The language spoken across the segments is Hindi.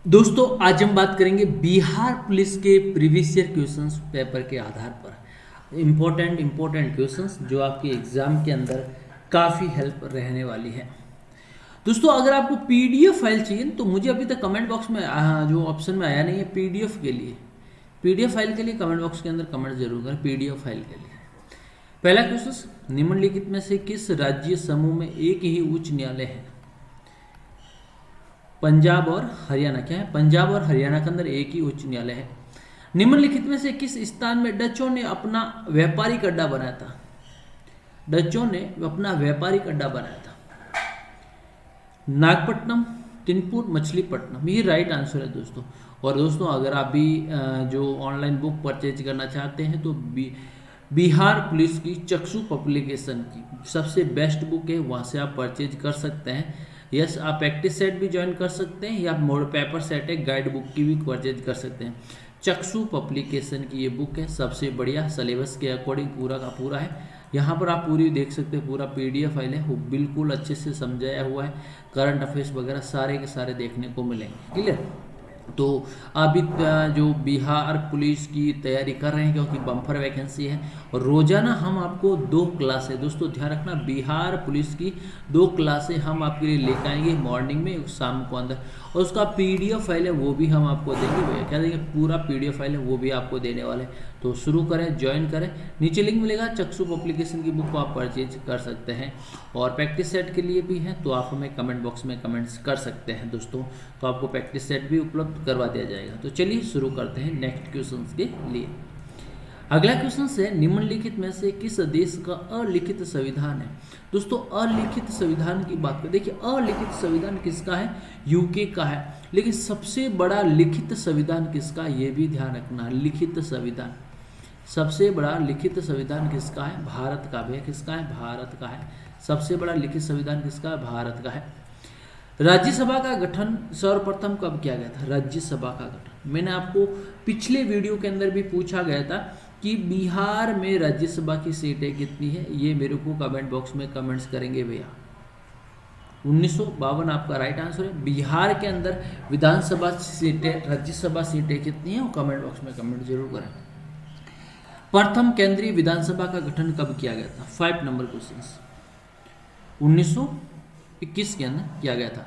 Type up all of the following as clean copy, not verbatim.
दोस्तों आज हम बात करेंगे बिहार पुलिस के प्रीवियस ईयर क्वेश्चंस पेपर के आधार पर इम्पोर्टेंट क्वेश्चंस जो आपके एग्जाम के अंदर काफ़ी हेल्प रहने वाली है। दोस्तों अगर आपको पीडीएफ फाइल चाहिए तो मुझे अभी तक कमेंट बॉक्स में जो ऑप्शन में आया नहीं है पीडीएफ के लिए, पीडीएफ फाइल के लिए कमेंट बॉक्स के अंदर कमेंट जरूर करें पीडीएफ फाइल के लिए। पहला क्वेश्चन, निम्नलिखित में से किस राज्य समूह में एक ही उच्च न्यायालय है? पंजाब और हरियाणा। क्या है? पंजाब और हरियाणा के अंदर एक ही उच्च न्यायालय है। निम्नलिखित में से किस स्थान में डचों ने अपना व्यापारिक अड्डा बनाया था? डचों ने अपना व्यापारिक अड्डा बनाया था। नागपट्टनम, तिनपुर, मछलीपट्टनम, ये राइट आंसर है दोस्तों। और दोस्तों अगर आप भी जो ऑनलाइन बुक परचेज करना चाहते हैं तो बिहार पुलिस की चक्षु पब्लिकेशन की सबसे बेस्ट बुक है, वहाँ से आप परचेज कर सकते हैं। यस, आप प्रैक्टिस सेट भी ज्वाइन कर सकते हैं या मोड पेपर सेट है गाइड बुक की भी परचेज कर सकते हैं। चक्षु पब्लिकेशन की ये बुक है, सबसे बढ़िया सिलेबस के अकॉर्डिंग पूरा का पूरा है। यहाँ पर आप पूरी देख सकते हैं, पूरा पीडीएफ फाइल है, वो बिल्कुल अच्छे से समझाया हुआ है। करंट अफेयर्स वगैरह सारे के सारे देखने को मिलेंगे। क्लियर? तो अभी जो बिहार पुलिस की तैयारी कर रहे हैं क्योंकि बम्पर वैकेंसी है और रोजाना हम आपको 2 क्लासें, दोस्तों ध्यान रखना, बिहार पुलिस की 2 क्लासें हम आपके लिए लेकर आएंगे मॉर्निंग में, शाम को अंदर। और उसका पीडीएफ फाइल है वो भी हम आपको देंगे भैया, क्या देंगे? पूरा पीडीएफ फाइल है वो भी आपको देने वाले। तो शुरू करें, ज्वाइन करें, नीचे लिंक मिलेगा, चक्षु पब्लिकेशन की बुक को आप परचेज कर सकते हैं। और प्रैक्टिस सेट के लिए भी है तो आप हमें कमेंट बॉक्स में कमेंट्स कर सकते हैं दोस्तों, तो आपको प्रैक्टिस सेट भी उपलब्ध करवा दिया जाएगा। तो चलिए शुरू करते हैं नेक्स्ट क्वेश्चन के लिए। अगला क्वेश्चन है, निम्नलिखित में से किस देश का अलिखित संविधान है? दोस्तों अलिखित संविधान की बात करें, देखिए अलिखित संविधान किसका है? यूके का है। लेकिन सबसे बड़ा लिखित संविधान किसका, ये भी ध्यान रखना। लिखित संविधान, सबसे बड़ा लिखित संविधान किसका है? भारत का। भैया किसका है? भारत का है। सबसे बड़ा लिखित संविधान किसका है? भारत का है। राज्यसभा का गठन सर्वप्रथम कब किया गया था? राज्यसभा का गठन मैंने आपको पिछले वीडियो के अंदर भी पूछा गया था कि बिहार में राज्यसभा की सीटें कितनी है, ये मेरे को कमेंट बॉक्स में कमेंट्स करेंगे भैया। 1952 आपका राइट आंसर है। बिहार के अंदर विधानसभा सीटें, राज्यसभा सीटें कितनी है वो कमेंट बॉक्स में कमेंट जरूर करें। प्रथम केंद्रीय विधानसभा का गठन कब किया गया था? 5 नंबर क्वेश्चन, 1921 के अंदर किया गया था।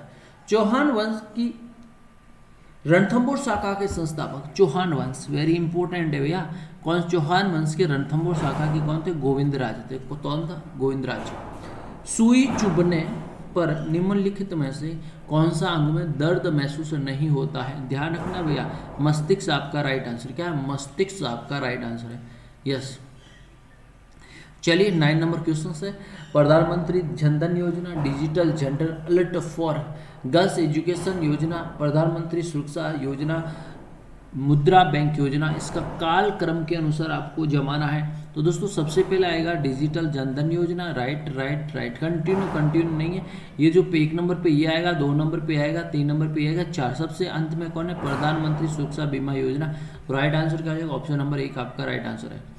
चौहान वंश की रणथंभौर शाखा के संस्थापक, चौहान वंश वेरी इंपॉर्टेंट है भैया। कौन? चौहान वंश के रणथंभौर शाखा के कौन थे? गोविंदराज थे। कौन था? गोविंदराज। सुई चुभने पर निम्नलिखित में से कौन सा अंग में दर्द महसूस नहीं होता है? ध्यान रखना भैया, मस्तिष्क आपका राइट आंसर। क्या है? मस्तिष्क आपका राइट आंसर है। यस, चलिए 9 नंबर क्वेश्चन है, प्रधानमंत्री जनधन योजना, digital general alert for girls education योजना, प्रधानमंत्री सुरक्षा योजना, मुद्रा बैंक योजना, इसका काल क्रम के अनुसार आपको जमाना है। तो दोस्तों सबसे पहले आएगा डिजिटल जनधन योजना, राइट राइट राइट, कंटिन्यू नहीं है ये। जो पे 1 नंबर पे ये आएगा, 2 नंबर पे आएगा, 3 नंबर पे आएगा, 4 सबसे अंत में कौन है? प्रधानमंत्री सुरक्षा बीमा योजना। तो राइट आंसर क्या आएगा? ऑप्शन नंबर 1 आपका राइट आंसर है।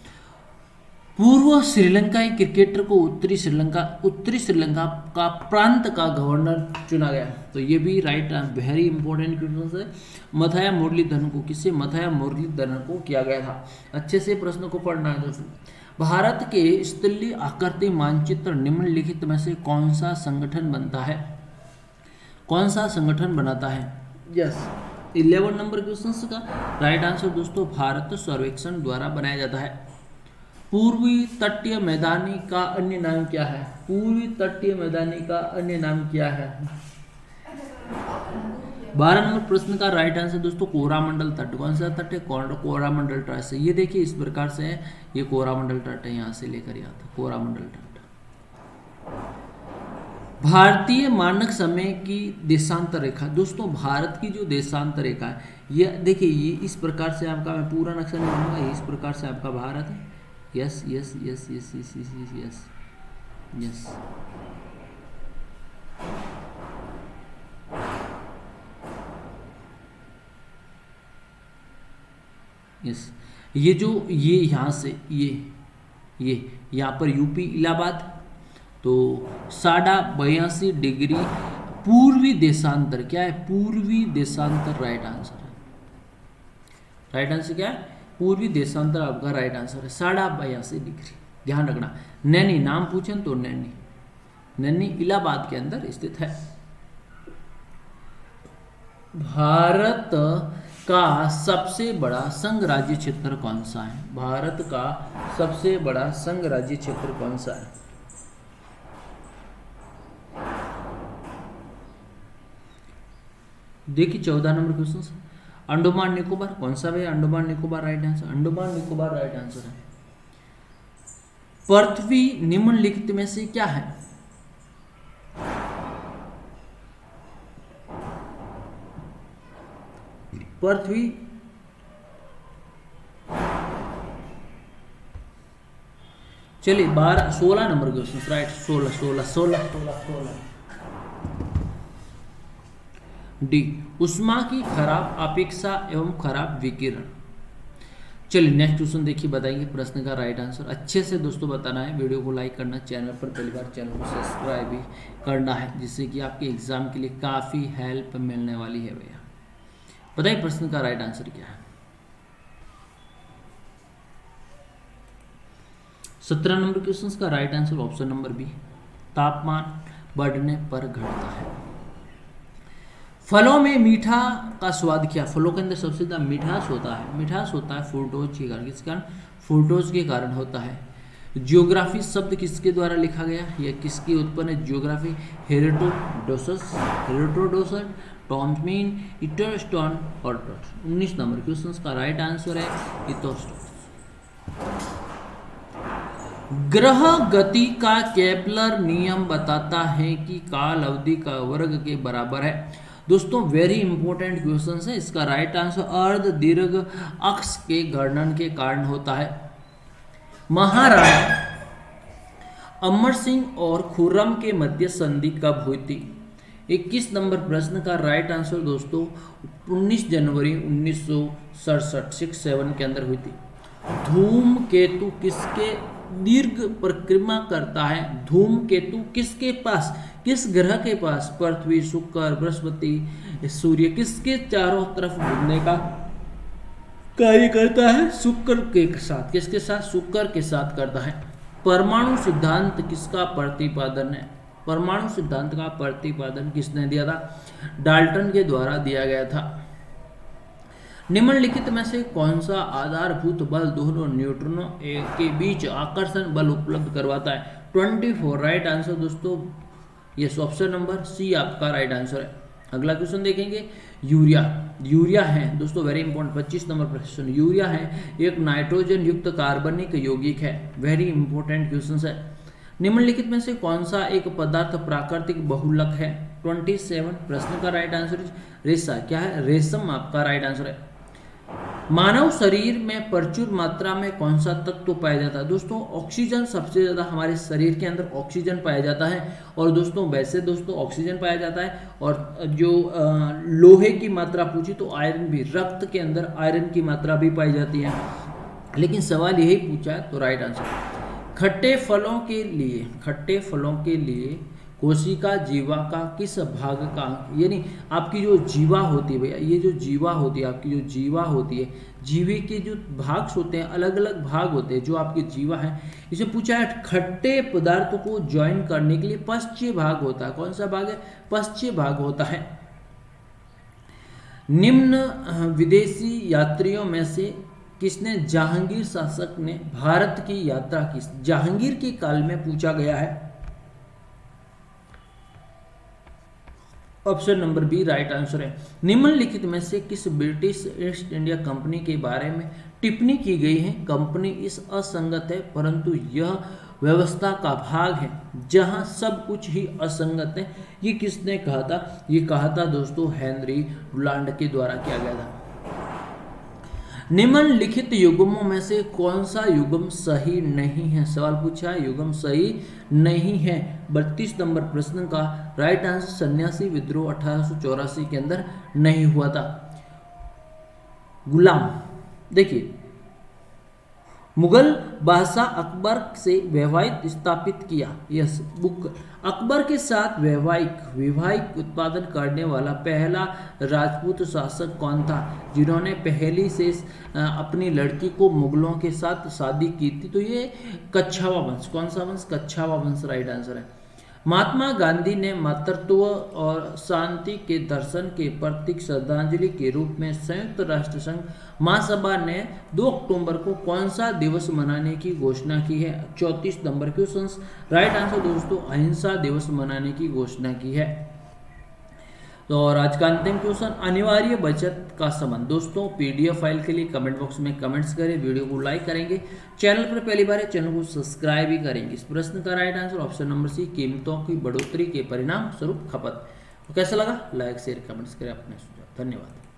पूर्व श्रीलंकाई क्रिकेटर को उत्तरी श्रीलंका का प्रांत का गवर्नर चुना गया। तो ये भी राइट, वेरी इंपॉर्टेंट क्वेश्चन है। मथाया मुरलीधरन को, किससे? मथाया मुरलीधरन को किया गया था। अच्छे से प्रश्न को पढ़ना है दोस्तों। भारत के स्थलीय आकृति मानचित्र निम्नलिखित में से कौन सा संगठन बनता है? कौन सा संगठन बनाता है? यस, 11 नंबर क्वेश्चन का राइट आंसर दोस्तों भारत सर्वेक्षण द्वारा बनाया जाता है। पूर्वी तटीय मैदानी का अन्य नाम क्या है? पूर्वी तटीय मैदानी का अन्य नाम क्या है? 12 नंबर प्रश्न का राइट आंसर दोस्तों कोरामंडल तट। कौन सा तट है? कोरामंडल तट से। ये देखिए इस प्रकार से है, ये कोरामंडल तट है, यहाँ से लेकर यहाँ तक कोरामंडल तट। भारतीय मानक समय की देशांतर रेखा, दोस्तों भारत की जो देशांतर रेखा है ये देखिए, ये इस प्रकार से आपका, मैं पूरा नक्शा नहीं बनाऊंगा, इस प्रकार से आपका भारत है। Yes yes yes yes yes yes yes yes, yes, ये जो ये यहाँ से ये यहाँ पर यूपी इलाहाबाद, तो 82.5 डिग्री पूर्वी देशांतर क्या है? पूर्वी देशांतर राइट आंसर है। राइट आंसर क्या है? पूर्वी देशांतर आपका राइट आंसर है। 82.5 डिग्री। ध्यान रखना, नैनी नाम पूछे तो नैनी, नैनी इलाहाबाद के अंदर स्थित है। भारत का सबसे बड़ा संघ राज्य क्षेत्र कौन सा है? भारत का सबसे बड़ा संघ राज्य क्षेत्र कौन सा है? देखिए 14 नंबर क्वेश्चन, अंडमान निकोबार कौन सा है? Andaman Nicobar right answer, Andaman Nicobar right answer है। पृथ्वी निम्नलिखित में से क्या है? पृथ्वी चलिए 16 नंबर क्वेश्चन राइट, 16 डी, उष्मा की खराब अपेक्षा एवं खराब विकिरण। चलिए नेक्स्ट क्वेश्चन देखिए, बताएंगे प्रश्न का राइट आंसर। अच्छे से दोस्तों बताना है, वीडियो को लाइक करना, चैनल पर पहली बार चैनल को सब्सक्राइब भी करना है, जिससे कि आपके एग्जाम के लिए काफ़ी हेल्प मिलने वाली है भैया। बताइए प्रश्न का राइट आंसर क्या है? 17 नंबर क्वेश्चन का right answer option number B, तापमान बढ़ने पर घटता है। फलों में मीठा का स्वाद क्या? फलों के अंदर सबसे ज़्यादा मिठास होता है, मिठास होता है फ्रूक्टोज के कारण। किस कारण? फ्रूक्टोज के कारण होता है। जियोग्राफी शब्द किसके द्वारा लिखा गया या किसकी उत्पन्न है? जियोग्राफी हेरोडोटस, टॉममीन, इटोस्टोन और 19 नंबर क्वेश्चन का राइट आंसर है इटोस्टोन। ग्रह गति का केपलर नियम बताता है कि काल अवधि का वर्ग के बराबर है। दोस्तों वेरी इंपॉर्टेंट क्वेश्चन है। इसका राइट आंसर अर्ध दीर्घ अक्ष के घर्षण के कारण होता है। महाराणा अमर सिंह और खुर्रम के मध्य संधि कब हुई थी? 21 नंबर प्रश्न का राइट आंसर दोस्तों 19 जनवरी 1967 67 के अंदर हुई थी। धूमकेतु किसके दीर्घ परिक्रमा करता है? धूमकेतु किसके पास, किस ग्रह के पास? पृथ्वी, शुक्र, बृहस्पति, सूर्य किसके चारों तरफ घूमने का कार्य करता है? शुक्र के साथ। किसके साथ? शुक्र के साथ करता है। परमाणु सिद्धांत किसका प्रतिपादन है? परमाणु सिद्धांत का प्रतिपादन किसने दिया था? डाल्टन के द्वारा दिया गया था। निम्नलिखित में से कौन सा आधारभूत बल दोनों न्यूट्रॉनों के बीच आकर्षण बल उपलब्ध करवाता है? 24 राइट आंसर दोस्तों, ये ऑप्शन नंबर सी आपका राइट आंसर है। अगला क्वेश्चन देखेंगे, यूरिया। यूरिया है दोस्तों वेरी इंपॉर्टेंट, 25 नंबर प्रश्न। यूरिया है एक नाइट्रोजन युक्त कार्बनिक यौगिक है, वेरी इंपॉर्टेंट क्वेश्चन है। निम्नलिखित में से कौन सा एक पदार्थ प्राकृतिक बहुलक है? 27 प्रश्न का राइट आंसर रेशा। क्या है? रेशम आपका राइट आंसर है। मानव शरीर में प्रचुर मात्रा में कौन सा तत्व पाया जाता है? दोस्तों ऑक्सीजन सबसे ज्यादा हमारे शरीर के अंदर ऑक्सीजन पाया जाता है। और दोस्तों वैसे दोस्तों ऑक्सीजन पाया जाता है, और जो लोहे की मात्रा पूछी तो आयरन भी, रक्त के अंदर आयरन की मात्रा भी पाई जाती है। लेकिन सवाल यही पूछा है तो राइट आंसर। खट्टे फलों के लिए कोशिका जीवा का किस भाग का, यानी आपकी जो जीवा होती है भैया, ये जो जीवा होती है, आपकी जो जीवा होती है, जीवे के जो भाग होते हैं, अलग अलग भाग होते हैं जो आपकी जीवा है, इसे पूछा है खट्टे पदार्थों को ज्वाइन करने के लिए पश्चिम भाग होता है। कौन सा भाग है? पश्चिम भाग होता है। निम्न विदेशी यात्रियों में से किसने, जहांगीर शासक ने भारत की यात्रा की? जहांगीर के काल में पूछा गया है। Option number B right answer है। निम्नलिखित में से किस ब्रिटिश ईस्ट इंडिया कंपनी के बारे में टिप्पणी की गई है? कंपनी इस असंगत है परंतु यह व्यवस्था का भाग है जहां सब कुछ ही असंगत है। ये किसने कहा था? ये कहा था दोस्तों हेनरी डुलांड के द्वारा किया गया था। निम्नलिखित युग्मों में से कौन सा युग्म सही नहीं है? सवाल पूछा है, युग्म सही नहीं है। 32 नंबर प्रश्न का राइट आंसर सन्यासी विद्रोह 1884 के अंदर नहीं हुआ था। गुलाम देखिए मुगल बादशाह अकबर से वैवाहिक स्थापित किया। यस, बुक अकबर के साथ वैवाहिक उत्पादन करने वाला पहला राजपूत शासक कौन था जिन्होंने पहली से अपनी लड़की को मुगलों के साथ शादी की थी? तो ये कच्छावा वंश। कौन सा वंश? कच्छावा वंश राइट आंसर है। महात्मा गांधी ने मातृत्व और शांति के दर्शन के प्रतीक श्रद्धांजलि के रूप में संयुक्त राष्ट्र संघ महासभा ने 2 अक्टूबर को कौन सा दिवस मनाने की घोषणा की है? 34 नंबर क्वेश्चन राइट आंसर दोस्तों, अहिंसा दिवस मनाने की घोषणा की है। तो और आज का अंतिम क्वेश्चन, अनिवार्य बचत का संबंध। दोस्तों पीडीएफ फाइल के लिए कमेंट बॉक्स में कमेंट्स करें, वीडियो को लाइक करेंगे, चैनल पर पहली बार है चैनल को सब्सक्राइब भी करेंगे। इस प्रश्न का right answer option number C, कीमतों की बढ़ोतरी के परिणाम स्वरूप खपत। तो कैसा लगा? लाइक शेयर कमेंट्स करें अपने सुझाव। धन्यवाद।